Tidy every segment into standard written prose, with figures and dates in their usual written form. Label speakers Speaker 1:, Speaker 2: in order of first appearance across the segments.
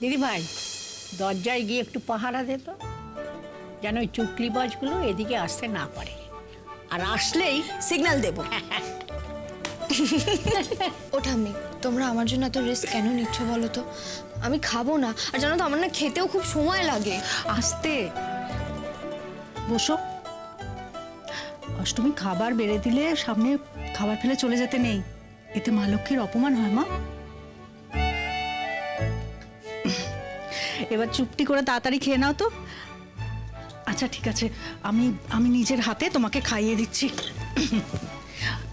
Speaker 1: দিদি ভাই, দরজায় গিয়ে একটু পাহারা দে তো, যেন ওই চুকলিবাজগুলো এদিকে আসতে না পারে, আর আসলেই
Speaker 2: সিগন্যাল দেব। ও ঠাম্মি, তোমরা আমার জন্য এত রিস্ক কেন নিচ্ছ বলো তো? আমি খাবো না, আর জানো তো আমার না খেতেও খুব সময় লাগে।
Speaker 3: আস্তে বসো। অষ্টমী খাবার বেড়ে দিলে সামনে খাবার ফেলে চলে যেতে নেই, এতে মা লক্ষ্মীর অপমান হয় মা। এবার চুপটি করে তাড়াতাড়ি খেয়ে নাও তো। আচ্ছা ঠিক আছে, আমি আমি নিজের হাতে তোমাকে খাইয়ে দিচ্ছি।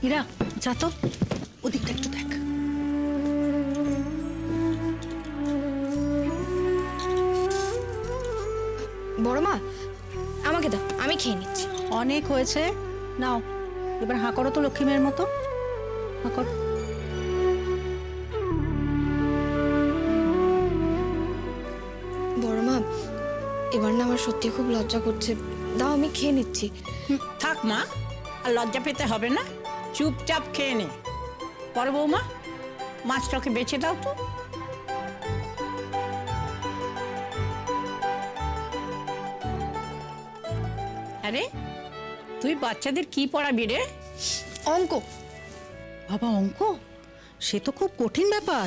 Speaker 3: ইরা, যা তো, ওদিকটা একটু দেখ।
Speaker 2: বড় মা, আমাকে দাও, আমি খেয়ে নিচ্ছি।
Speaker 3: অনেক হয়েছে, নাও এবার হাঁ করো তো লক্ষ্মী মেয়ের মতো, হাঁ করো।
Speaker 2: বড় মা, এবার না আমার সত্যি খুব লজ্জা করছে, দাও আমি খেয়ে নিচ্ছি।
Speaker 1: থাক মা, আর লজ্জা পেতে হবে না, চুপচাপ খেয়ে নে। বড় বৌমা, মাছটাকে বেছে দাও তো। আরে তুই বাচ্চাদের কি পড়াবি রে?
Speaker 2: অঙ্ক।
Speaker 3: বাবা, অঙ্ক? সে তো খুব কঠিন ব্যাপার।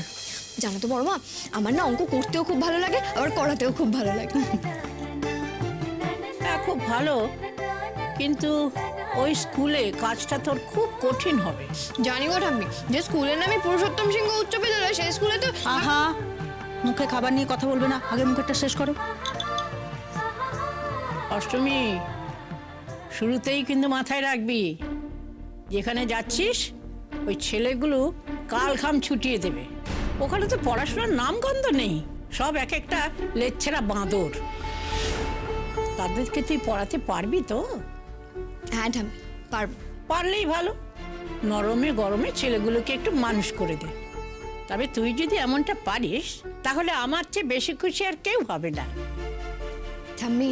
Speaker 2: জানো তো বড় মা, আমার না অঙ্ক করতেও খুব ভালো লাগে, আবার করাতেও খুব ভালো লাগে।
Speaker 1: হ্যাঁ, খুব ভালো, কিন্তু ওই স্কুলে কাজটা তোর খুব কঠিন হবে।
Speaker 2: জানি গো ঠাম্মি, যে স্কুলের নামে পুরুষোত্তম সিংহ উচ্চ বিদ্যালয়, সেই স্কুলে তো
Speaker 3: আহা, মুখে খাবার নিয়ে কথা বলবে না, আগে মুখেরটা শেষ করো।
Speaker 1: অষ্টমী, শুরুতেই কিন্তু মাথায় রাখবি, যেখানে যাচ্ছিস ওই ছেলেগুলো কাল ঘাম ছুটিয়ে দেবে। ওখানে তো পড়াশোনার নামগন্ধ নেই, সব এক একটা লেচ্ছেরা বাঁদর। তাদেরকে তুই পড়াতে পারবি তো?
Speaker 2: হ্যাঁ ঠাম্মি, পারবো।
Speaker 1: পারলেই ভালো, নরমে গরমে ছেলেগুলোকে একটু মানুষ করে দে। তবে তুই যদি এমনটা পারিস, তাহলে আমার চেয়ে বেশি খুশি আর কেউ হবে না।
Speaker 2: ঠাম্মি,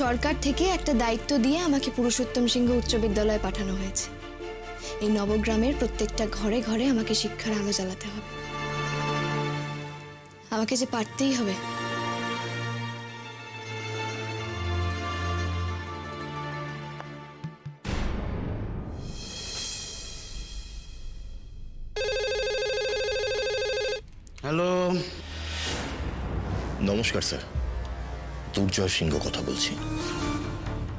Speaker 2: সরকার থেকে একটা দায়িত্ব দিয়ে আমাকে পুরুষোত্তম সিংহ উচ্চ বিদ্যালয়ে পাঠানো হয়েছে। এই নবগ্রামের প্রত্যেকটা ঘরে ঘরে আমাকে শিক্ষার আলো জ্বালাতে হবে। আমাকে যে পারতেই হবে।
Speaker 4: হ্যালো,
Speaker 5: নমস্কার স্যার, দুর্জয় সিংহ কথা বলছি।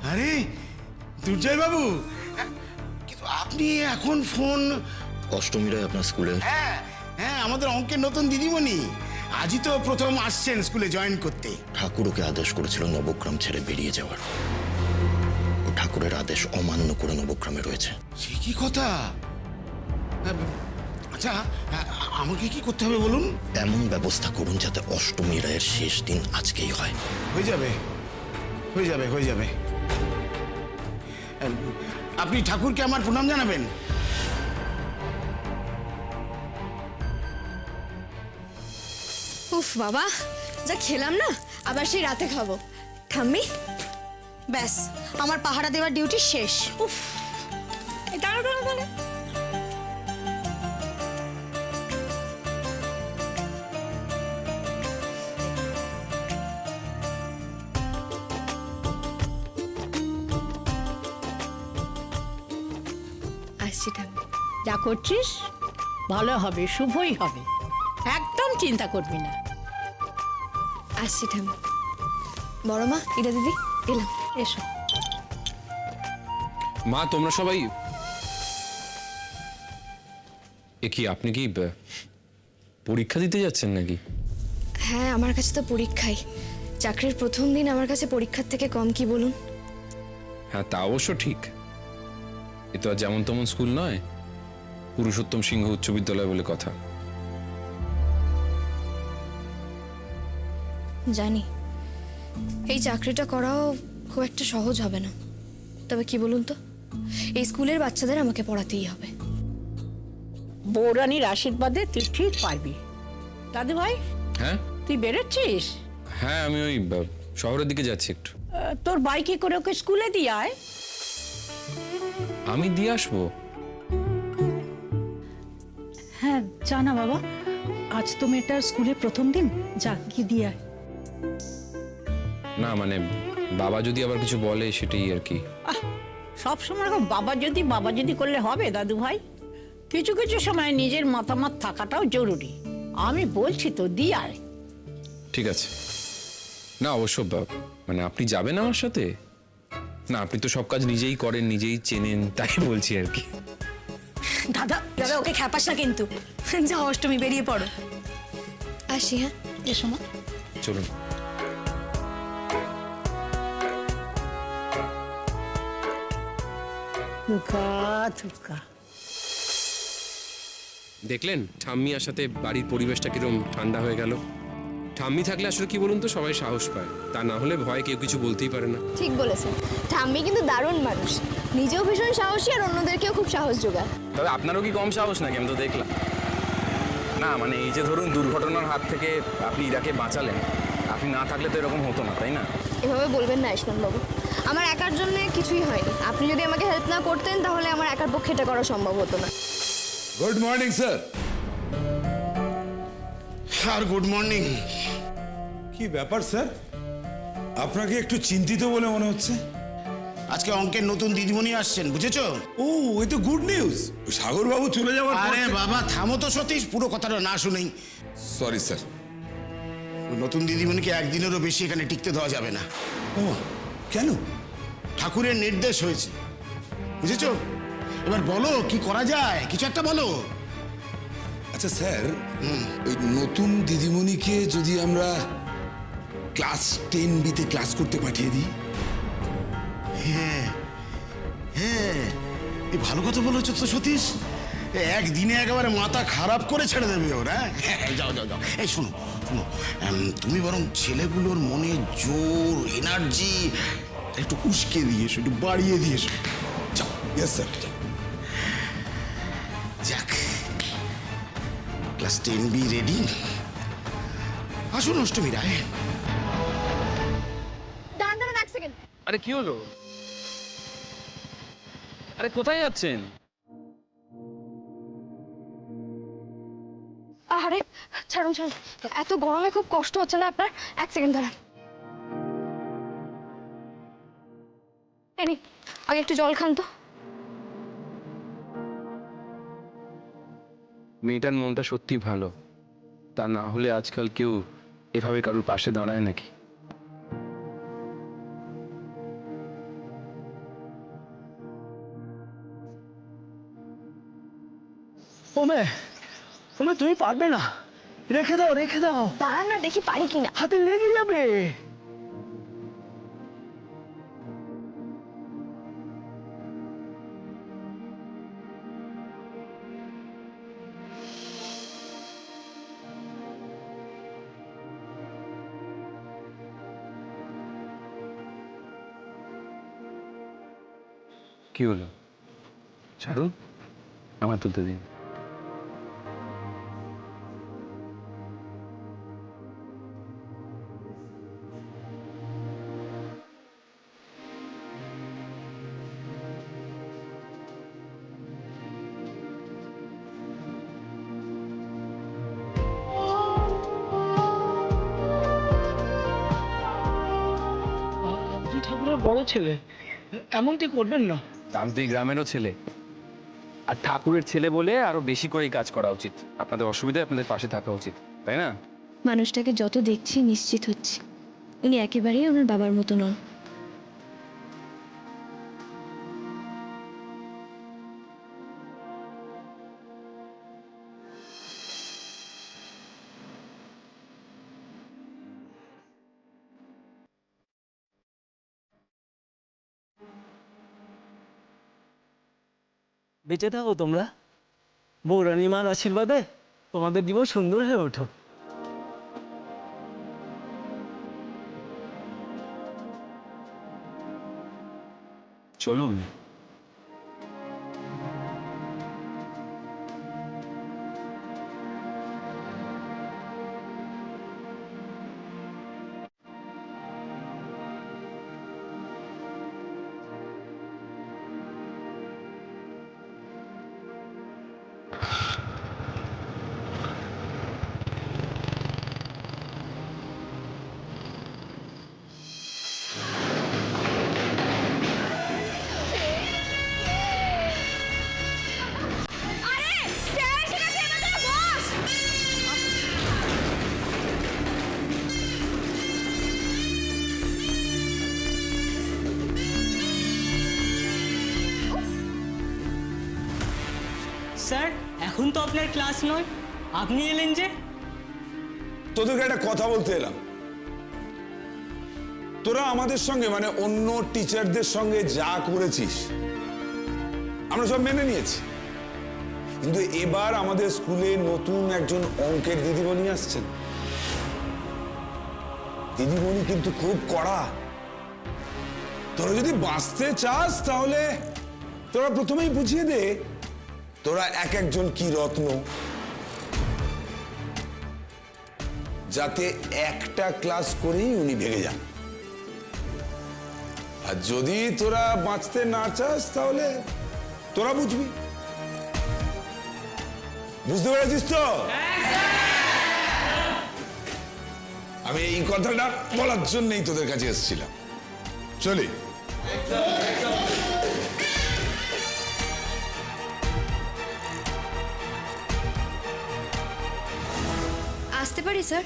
Speaker 4: আরে দুর্জয় বাবু, কিন্তু আপনি এখন ফোন?
Speaker 5: অষ্টমী রায় আপনার স্কুলে?
Speaker 4: হ্যাঁ হ্যাঁ, আমাদের অঙ্কের নতুন দিদিমণি, আজই তো প্রথম আসছেন স্কুলে জয়েন করতে।
Speaker 5: ঠাকুর ওকে আদেশ করেছিল নবগ্রাম ছেড়ে বেরিয়ে যাওয়ার। ও ঠাকুরের আদেশ অমান্য করে নবগ্রামে রয়েছে।
Speaker 4: সে কি কথা? আচ্ছা, আমাকে কি করতে হবে বলুন?
Speaker 5: এমন ব্যবস্থা করুন যাতে অষ্টমী রায়ের শেষ দিন আজকেই হয়।
Speaker 4: হয়ে যাবে, হয়ে যাবে, হয়ে যাবে। আপনি ঠাকুরকে আমার প্রণাম জানাবেন।
Speaker 2: উফ বাবা, যা খেলাম না, আবার সেই রাতে খাবো। ঠাম্মি, ব্যাস আমার পাহারা দেওয়ার ডিউটি শেষ। উফ,
Speaker 1: দাঁড়া দাঁড়া দাঁড়া,
Speaker 2: আসছি ঠাম্মি।
Speaker 1: যা করছিস ভালো হবে, শুভই হবে, একদম চিন্তা করবি না।
Speaker 2: আসছি ঠাম্মি। বড় মা, ইরা দিদি, এলাম।
Speaker 3: এসো।
Speaker 6: মা, তোমরা সবাই কি আপনি কি পরীক্ষা দিতে যাচ্ছেন নাকি?
Speaker 2: হ্যাঁ, আমার কাছে তো পরীক্ষাই। চাকরির প্রথম দিন আমার কাছে পরীক্ষার থেকে কম কি বলুন?
Speaker 6: হ্যাঁ, তা অবশ্য ঠিক। এ তো আর যেমন তেমন স্কুল নয়, পুরুষোত্তম সিংহ উচ্চ বিদ্যালয় বলে কথা।
Speaker 2: জানি এই চাকরিটা করাও খুব একটা সহজ হবে না, তবে কি বলুন তো, এই স্কুলের বাচ্চাদের আমাকে পড়াতেই হবে।
Speaker 1: বৌরানীর আশীর্বাদে তুই ঠিক পারবি। দাদু ভাই,
Speaker 6: হ্যাঁ
Speaker 1: তুই বেরোচ্ছিস?
Speaker 6: হ্যাঁ, আমি ওই শহরের দিকে যাচ্ছি একটু।
Speaker 1: তোর বাইকে করে ওকে স্কুলে দিয়ে আয়।
Speaker 6: আমি দিয়ে আসবো।
Speaker 3: হ্যাঁ, জানা বাবা, আজ তো মেয়েটার স্কুলে প্রথম দিন, যা গিয়ে দিয়ে আয়।
Speaker 6: না মানে বাবা যদি আবার কিছু বলে সেটাই আর কি।
Speaker 1: সব সময় বাবা যদি করলে হবে দাদু ভাই? কিছু কিছু সময় নিজের মতামত থাকাটাও জরুরি। আমি বলছি তো দি আয়।
Speaker 6: ঠিক আছে, না অবশ্য মানে আপনি যাবেন আমার সাথে? না আপনি তো সব কাজ নিজেই করেন, নিজেই চেনেন, তাই বলছি আর কি।
Speaker 2: দাদা দাদা ওকে খ্যাপাস না কিন্তু। যা অষ্টমী বেরিয়ে পড়ো। আসি হ্যাঁ।
Speaker 3: এসো মা।
Speaker 6: চলুন।
Speaker 1: থুকা
Speaker 6: দেখলেন ঠাম্মি আসাতে বাড়ির পরিবেশটা কিরম ঠান্ডা হয়ে গেল। ঠাম্মি থাকলে আসলে কি বলুন তো, সবাই সাহস পায়, তা না হলে ভয় কেউ কিছু বলতেই পারে না।
Speaker 2: ঠিক বলেছেন, ঠাম্মি কিন্তু দারুণ মানুষ, নিজেও ভীষণ সাহসী আর অন্যদেরকেও খুব সাহস যোগায়।
Speaker 7: তবে আপনারও কি কম সাহস নাকি? আমি তো দেখলাম না, মানে এই যে ধরুন দুর্ঘটনার হাত থেকে আপনি ইরাকে বাঁচালেন, আপনি না থাকলে তো এরকম হতো না, তাই না?
Speaker 2: এভাবে বলবেন না আয়ুষ্মান বাবু, আমার একার জন্য কিছুই হয়নি। আপনি যদি আমাকে হেল্প না করতেন তাহলে আমার একার পক্ষে এটা করা সম্ভব হতো না।
Speaker 8: Good morning sir.
Speaker 4: আর গুড মর্নিং।
Speaker 8: কি ব্যাপার স্যার, আপনাকে একটু চিন্তিত বলে মনে হচ্ছে।
Speaker 4: আজকে অঙ্কের নতুন দিদিমণি আসছেন, বুঝেছো?
Speaker 8: ও এই তো গুড নিউজ, সাগর বাবু চলে যাওয়ার পর
Speaker 4: আরে বাবা থামো তো সতীশ, পুরো কথাটা না শুনেই।
Speaker 8: Sorry sir.
Speaker 4: ওই নতুন দিদিমণিকে একদিনেরও বেশি এখানে টিকতে দেওয়া যাবে না।
Speaker 8: ও কেন?
Speaker 4: ঠাকুরের নির্দেশ হয়েছে, বুঝেছো? এবার বলো কি করা যায়, কিছু একটা বলো।
Speaker 8: আচ্ছা স্যার, ওই নতুন দিদিমণিকে যদি আমরা ক্লাস 10B-তে ক্লাস করতে পাঠিয়ে দিই।
Speaker 4: হ্যাঁ হ্যাঁ, এই ভালো কথা বলেছো তো সতীশ। একদিনে একেবারে মাথা খারাপ করে ছেড়ে দেবে ওরা। যাও যাও যাও, এই শোনো শোনো, তুমি বরং ছেলেগুলোর মনে জোর এনার্জি একটু উস্কে দিয়েছো, একটু বাড়িয়ে দিয়েছো।
Speaker 8: যাও। Yes sir.
Speaker 4: যাক, ক্লাস 10B রেডি। আসুন অষ্টমী রায়।
Speaker 2: দাঁড়ান দাঁড়ান এক সেকেন্ড।
Speaker 7: আরে কি হলো? আরে কোথায় যাচ্ছেন?
Speaker 2: আরে ছাড়ুন ছাড়ুন, এত গরমে খুব কষ্ট হচ্ছে না আপনার? এক সেকেন্ড দাঁড়ান। এই নিন, আগে একটু জল খান তো।
Speaker 6: মেয়েটার মনটা সত্যি ভালো, তা না হলে আজকাল কেউ এভাবে কারোর পাশে দাঁড়ায় নাকি?
Speaker 9: ওমে ওমে তুমি পারবে না, রেখে দাও রেখে দাও,
Speaker 2: দাঁড়ান না দেখি পারি কিনা।
Speaker 9: হাতে লেগে যাবে।
Speaker 6: কি হলো? ছাড়ুন, আমার তুলতে দিন।
Speaker 9: আপনি ঠাকুরের বড় ছেলে, এমনটি করবেন না।
Speaker 7: আমি তো এই গ্রামেরও ছেলে, আর ঠাকুরের ছেলে বলে আরো বেশি করে কাজ করা উচিত। আপনাদের অসুবিধায় আপনাদের পাশে থাকা উচিত, তাই না?
Speaker 2: মানুষটাকে যত দেখছি নিশ্চিত হচ্ছি উনি একেবারেই ওনার বাবার মতো নন।
Speaker 9: বেঁচে থাকো তোমরা, বৌরানী মার আশীর্বাদে তোমাদের জীবন সুন্দর হয়ে ওঠো।
Speaker 7: চলুন।
Speaker 9: স্যার এখন তো আপনার ক্লাস নয়, আপনি এলেন যে?
Speaker 8: তোদেরকে একটা কথা বলতে এলাম। তোরা আমাদের সঙ্গে মানে অন্য টিচারদের সঙ্গে যা করেছিস আমরা সব মেনে নিয়েছি, কিন্তু এবার আমাদের স্কুলে নতুন একজন অঙ্কের দিদিমণি আসছেন। দিদিমণি কিন্তু খুব কড়া। তোরা যদি বাঁচতে চাস তাহলে তোরা প্রথমেই বুঝিয়ে দে তোরা এক একজন কি রত্ন, যাতে একটা ক্লাস করেই উনি ভেঙে যান। আর যদি তোরা বাঁচতে না চাস তাহলে তোরা বুঝবি। বুঝতে পেরেছিস তো? আমি এই কথাটা বলার জন্যই তোদের কাছে এসেছিলাম। চলি।
Speaker 2: আসতে পারি স্যার?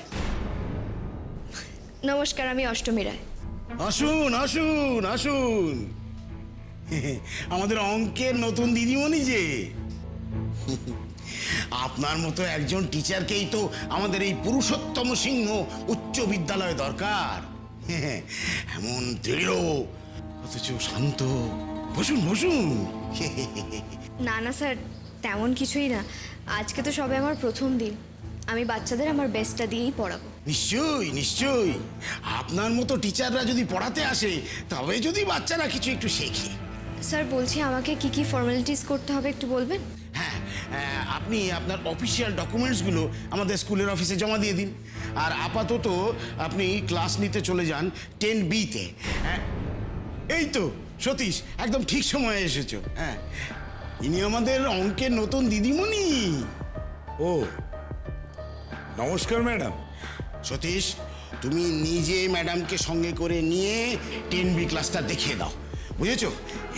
Speaker 2: নমস্কার, আমি অষ্টমী রায়।
Speaker 4: আসুন আসুন আসুন, আমাদের অঙ্কের নতুন দিদিমণি যে। আপনার মতো একজন টিচারকেই তো আমাদের এই পুরুষোত্তম সিংহ উচ্চ বিদ্যালয়ে দরকার। এমন দৃঢ় অথচ শান্ত। বসুন বসুন।
Speaker 2: না না স্যার, তেমন কিছুই না। আজকে তো সবে আমার প্রথম দিন, আমি বাচ্চাদের আমার বেস্টটা দিয়েই পড়াবো।
Speaker 4: নিশ্চয়ই নিশ্চয়ই, আপনার মতো টিচাররা যদি পড়াতে আসে তবে যদি বাচ্চারা কিছু একটু শেখে।
Speaker 2: স্যার বলছি, আমাকে কি কি ফর্মালিটিস করতে হবে একটু বলবেন?
Speaker 4: হ্যাঁ, আপনি আপনার অফিসিয়াল ডকুমেন্টসগুলো আমাদের স্কুলের অফিসে জমা দিয়ে দিন। আর আপাতত আপনি ক্লাস নিতে চলে যান 10B-তে। এই তো সতীশ, একদম ঠিক সময়ে এসেছো। হ্যাঁ, ইনি আমাদের অঙ্কের নতুন দিদিমণি।
Speaker 8: ও নমস্কার ম্যাডাম।
Speaker 4: সতীশ, তুমি নিজে ম্যাডামকে সঙ্গে করে নিয়ে 10B ক্লাসটা দেখিয়ে দাও, বুঝেছো?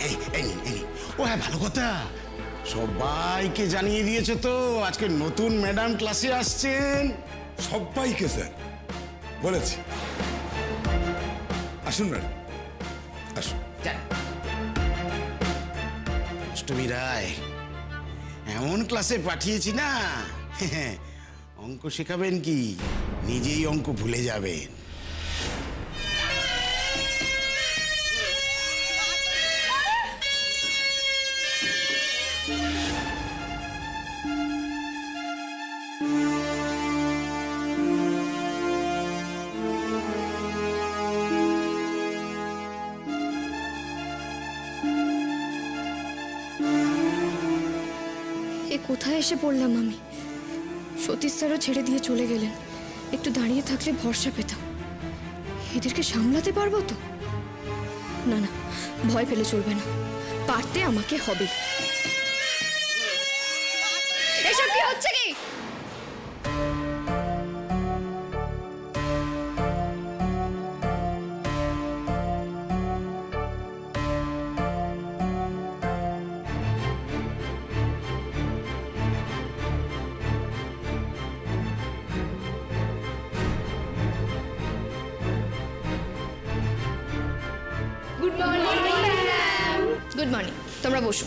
Speaker 4: এই নিন, এই নিন। ও হ্যাঁ, ভালো কথা, সবাইকে জানিয়ে দিয়েছো তো আজকে নতুন ম্যাডাম ক্লাসে আসছেন?
Speaker 8: সবাইকে স্যার বলেছি। আসুন ম্যাডাম, আসুন।
Speaker 4: যান। অষ্টমী রায়, এমন ক্লাসে পাঠিয়েছি না, অঙ্ক শেখাবেন কি নিজেই অঙ্ক ভুলে যাবেন।
Speaker 2: এ কোথায় এসে পড়লাম আমি? সতীশ স্যারও ছেড়ে দিয়ে চলে গেলেন। একটু দাঁড়িয়ে থাকলে ভরসা পেতাম। এদেরকে সামলাতে পারবো তো? না না, ভয় পেলে চলবে না, পারতে আমাকে হবে। এসব কি হচ্ছে কি? Good morning ma'am. Good morning, তোমরা বসো।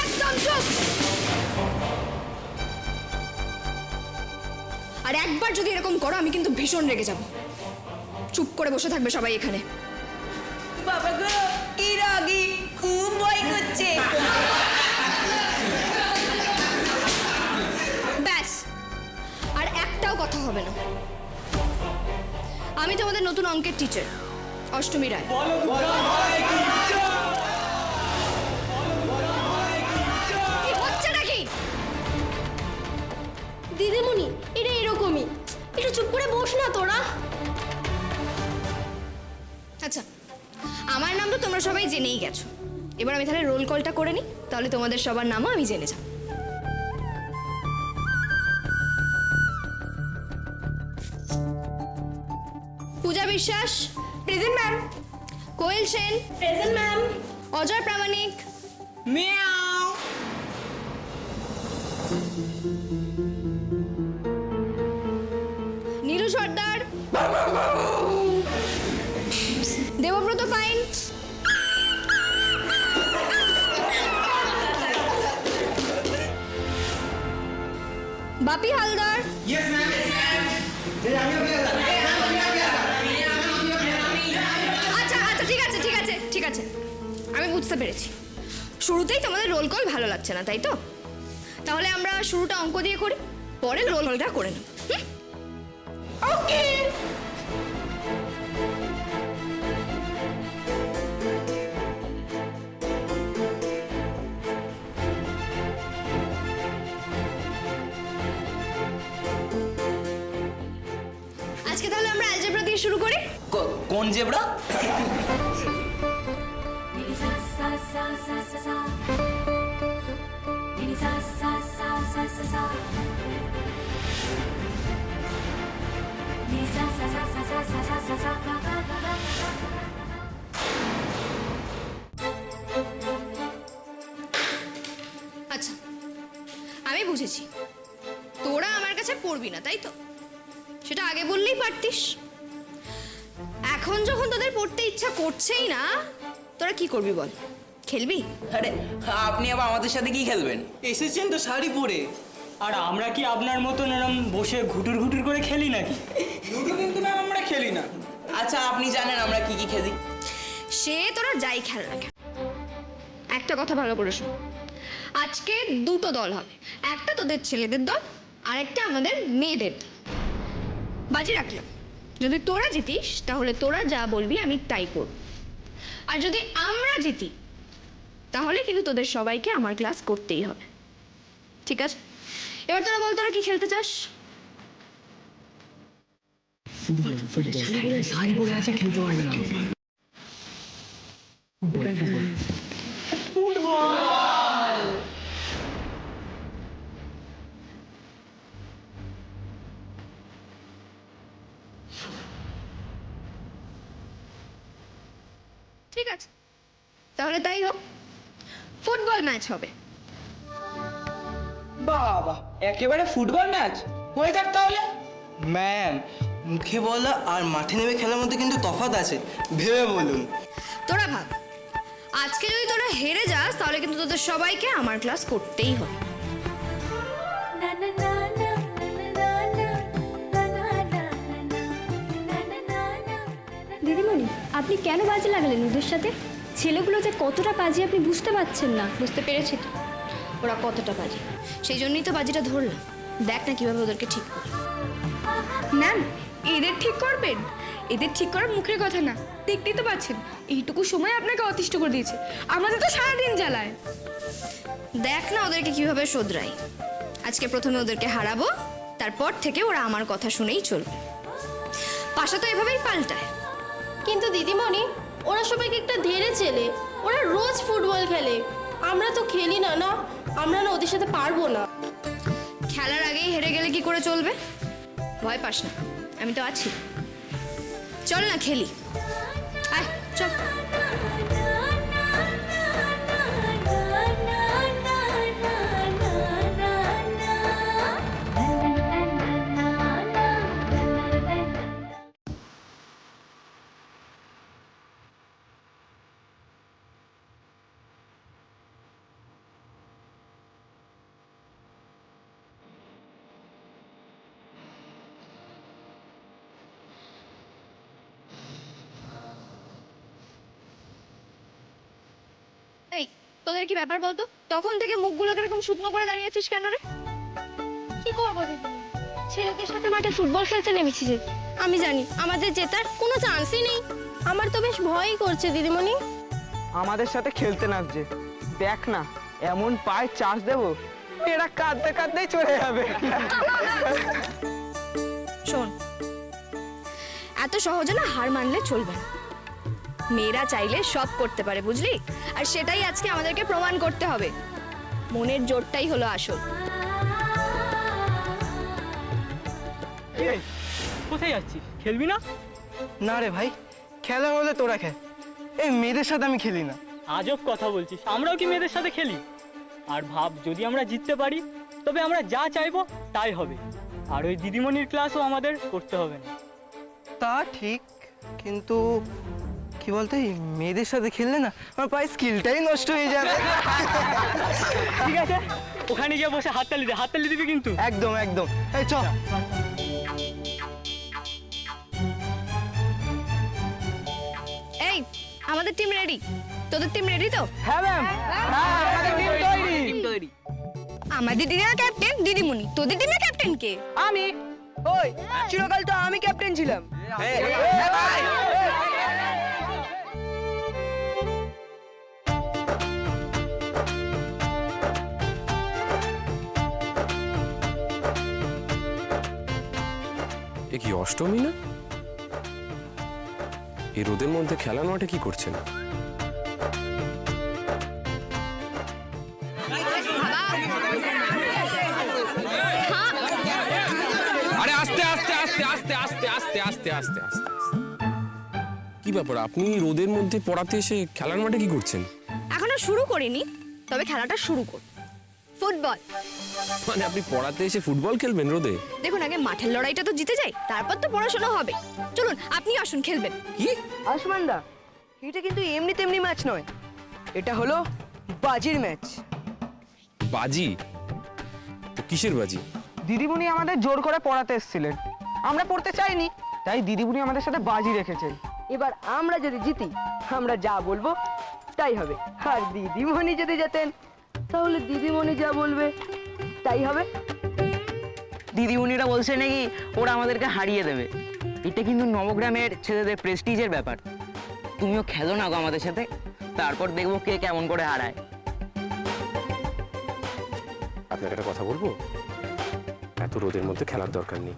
Speaker 2: একদম চুপ। আর একবার যদি এরকম করো আমি কিন্তু ভীষণ রেগে যাব। চুপ করে বসে থাকবে সবাই এখানে।
Speaker 10: বাবা গো, কি রাগি, খুব ভয় করছে।
Speaker 2: ব্যাস, আর একটাও কথা হবে না। আমি তোমাদের নতুন অঙ্কের টিচার অষ্টমী রায়। কি হচ্ছে নাকি?
Speaker 10: দিদিমণি, এটা এরকমই, একটু চুপ করে বস না তোরা।
Speaker 2: আচ্ছা, আমার নাম তো তোমরা সবাই জেনেই গেছো। এবার আমি তাহলে রোল কলটা করে নিই, তাহলে তোমাদের সবার নামও আমি জেনে যাব। পূজা বিশ্বাস, প্রেজেন্ট ম্যাম। কোয়েল সেন,
Speaker 10: প্রেজেন্ট ম্যাম।
Speaker 2: অজয় প্রামাণিক,
Speaker 10: মিয়াও।
Speaker 2: নীলু বাপি হালদার। আচ্ছা আচ্ছা ঠিক আছে ঠিক আছে ঠিক আছে, আমি বুঝতে পেরেছি। শুরুতেই তোমাদের রোল কল ভালো লাগছে না, তাই তো? তাহলে আমরা শুরুটা অঙ্ক দিয়ে করি, পরে রোল কলটা করে নেব। ওকে। আজকে তাহলে আমরা অ্যালজেব্রা দিয়ে শুরু করি।
Speaker 10: কোন জেব্রা?
Speaker 2: আচ্ছা, আমি বুঝেছি, তোরা আমার কাছে পড়বি না, তাই তো? সেটা আগে বললেই পারতিস। এখন যখন তোদের পড়তে ইচ্ছা করছেই না, তোরা কি করবি বল? খেলবি?
Speaker 10: আরে আপনি আবার আমাদের সাথে কি খেলবেন?
Speaker 9: এসেছেন তো শাড়ি পরে, আর আমরা কি আপনার মতন এরম বসে ঘুটুর ঘুটুর করে খেলি নাকি? লুডো কিন্তু ম্যাম আমরা খেলি না।
Speaker 10: আচ্ছা আপনি জানেন আমরা কি কি খেলি?
Speaker 2: সে তোরা যাই খেল না কেন, একটা কথা ভালো করে শোন। আজকে দুটো দল হবে, একটা তোদের ছেলেদের দল আর একটা আমাদের মেয়েদের দল। বাজি রাখলাম, যদি তোরা জিতিস তাহলে তোরা যা বলবি আমি তাই করব, আর যদি আমরা জিতি তাহলে কিন্তু তোদের সবাইকে আমার ক্লাস করতেই হবে, ঠিক আছে? এবার তোরা বল, তোরা কি খেলতে চাস? ঠিক আছে, তাহলে তাই হোক, ফুটবল ম্যাচ হবে।
Speaker 10: বাবা, একেবারে ফুটবল ম্যাচ হয়ে যাক তাহলে। ম্যাম, মুখে বলা আর মাঠে নেমে খেলার মধ্যে কিন্তু তফাৎ আছে, ভেবে বলুন।
Speaker 2: তোরা ভাব, আজকে যদি তোরা হেরে যাস তাহলে কিন্তু তোদের সবাইকে আমার ক্লাস করতেই হবে।
Speaker 11: দিদিমণি, আপনি কেন বাজে লাগালেন ওদের সাথে? ছেলেগুলো যে কতটা বাজে আপনি বুঝতে পারছেন না।
Speaker 2: বুঝতে পেরেছি তো ওরা কতটা বাজে, সেই জন্যই তো বাজিটা ধরলাম। দেখ না কিভাবে ওদেরকে ঠিক করি।
Speaker 11: ম্যাম, এদের ঠিক করবেন? এদের ঠিক করার মুখের কথা না, দেখতেই তো পাচ্ছেন এইটুকু সময় আপনাকে অতিষ্ঠ করে দিয়েছে, আমাদের তো সারাদিন জ্বালায়।
Speaker 2: দেখ না ওদেরকে কিভাবে শোধরাই। আজকে প্রথমে ওদেরকে হারাবো, তারপর থেকে ওরা আমার কথা শুনেই চলবে। পাশা তো এভাবেই পাল্টায়।
Speaker 11: কিন্তু দিদিমণি, ওরা সবাইকে একটা ধেরে ছেলে, ওরা রোজ ফুটবল খেলে, আমরা তো খেলি না। না, আমরা না ওদের সাথে পারবো না।
Speaker 2: খেলার আগেই হেরে গেলে কি করে চলবে? ভয় পাস না, আমি তো আছি। চল না খেলি, আয় চল। এই, তোদের কি ব্যাপার বলতো? তখন থেকে মুখগুলোকে এরকম শুকনো করে দাঁড়িয়েছিস কেন রে?
Speaker 11: কি করবো দিদি, ছেলেদের সাথে মাঠে ফুটবল খেলতে নেমেছি যে। আমি জানি আমাদের জেতার কোনো চান্সই নেই। আমার তো বেশ ভয়ই করছে দিদিমণি।
Speaker 9: আমাদের সাথে খেলতে নামছে, দেখ না এমন পায়ে চাষ দেবো এরা কাঁদতে কাঁদতেই চলে যাবে।
Speaker 2: শোন, এত সহজে না হার মানলে চলবে না। মেয়েরা চাইলে সব করতে পারে, বুঝলি? আর সেটাই আজকে আমাদেরকে প্রমাণ করতে হবে। মনের জোরটাই হলো আসল।
Speaker 9: কোথায় যাচ্ছিস? খেলবি না? না রে ভাই, খেলা হলে তোরা খেল, এই মেয়েদের সাথে আমি খেলি না। আজব কথা বলছিস, আমরাও কি মেয়েদের সাথে খেলি? আর ভাব, যদি আমরা জিততে পারি তবে আমরা যা চাইবো তাই হবে, আর ওই দিদিমণির ক্লাসও আমাদের করতে হবে না। তা ঠিক, কিন্তু
Speaker 10: কি বলতো এই মেয়েদের সাথে খেললে না আমার প্রায় স্কিলটাই নষ্ট হয়ে যাবে।
Speaker 9: ঠিক আছে, ওখানে গিয়ে বসে হাততালি দিবি কিন্তু।
Speaker 10: একদম একদম, এই চ।
Speaker 2: এই আমাদের টিম রেডি, তোদের টিম রেডি তো?
Speaker 10: হ্যাঁ ম্যাম, আমাদের টিম তৈরি।
Speaker 2: আমাদের টিমের ক্যাপ্টেন দিদিমণি, তোদের টিমের ক্যাপ্টেন কে?
Speaker 10: আমি। ওই চিরকাল তো আমি ক্যাপ্টেন ছিলাম।
Speaker 7: এ কি অষ্টমী না? এই রোদের মধ্যে খেলার মাঠে কি করছেন? আরে আস্তে আস্তে আস্তে আস্তে আস্তে আস্তে আস্তে আস্তে আস্তে কি ব্যাপার, আপনি রোদের মধ্যে পড়াতে এসে খেলার মাঠে কি করছেন?
Speaker 2: এখনো শুরু করিনি, তবে খেলাটা শুরু কর। ফুটবল।
Speaker 7: মানে আপনি পড়াতে এসে ফুটবল খেলবেন রোদে?
Speaker 2: দেখুন আগে মাঠের লড়াইটা তো জিতে যাই, তারপর তো পড়াশোনা হবে। চলুন আপনি আসুন, খেলবেন।
Speaker 7: কি?
Speaker 10: আশমানদা, এটা কিন্তু এমনি তেমনি ম্যাচ নয়, এটা হলো বাজির ম্যাচ।
Speaker 7: বাজি? তো কিসের বাজি?
Speaker 10: দিদিমণি আমাদের জোর করে পড়াতে এসেছিলেন, আমরা পড়তে চাইনি, তাই দিদিমণি আমাদের সাথে বাজি রেখেছেন। এবার আমরা যদি জিতি আমরা যা বলবো তাই হবে, আর দিদিমণি যদি জেতেন তাহলে দিদিমণি যা বলবে তাই হবে।
Speaker 12: দিদিমণিরা বলছে নাকি ওরা আমাদেরকে হারিয়ে দেবে। এটা কিন্তু নবগ্রামের ছেলেদের প্রেস্টিজের ব্যাপার। তুমিও খেলো না গো আমাদের সাথে, তারপর দেখবো কে কেমন করে হারায়।
Speaker 7: আপনাকে একটা কথা বলবো, এত রোদের মধ্যে খেলার দরকার নেই।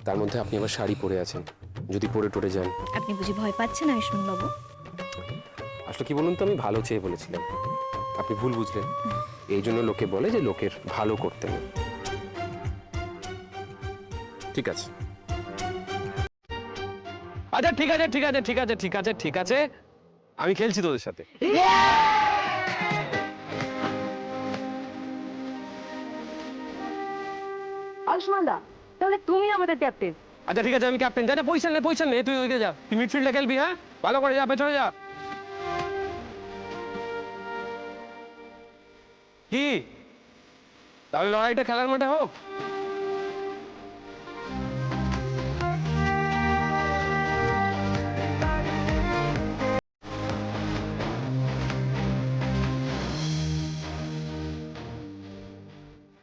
Speaker 7: তার মধ্যে আপনি আবার শাড়ি পরে আছেন, যদি পরে টরে যান।
Speaker 2: আপনি বুঝি ভয় পাচ্ছেন আয়ুষ্মান বাবু?
Speaker 7: আসলে কি বলুন তো, আমি ভালো চেয়ে বলেছিলাম, আপনি ভুল বুঝলেন। এই জন্য লোকে বলে যে লোকের ভালো করতে নেই। ঠিক আছে, আচ্ছা ঠিক আছে ঠিক আছে ঠিক আছে ঠিক আছে ঠিক আছে, আমি খেলছি তোদের সাথে।
Speaker 10: আয়ুষ্মানদা, তাহলে তুমি আমাদের ক্যাপ্টেন।
Speaker 7: আচ্ছা ঠিক আছে, আমি ক্যাপ্টেন। যা পজিশন নে তুই ওইদিকে যা, তুই মিডফিল্ডে খেলবি। হ্যাঁ, ভালো করে যা, পেছনে যা। কি তাহলে লড়াইটা খেলার মাঠে হোক?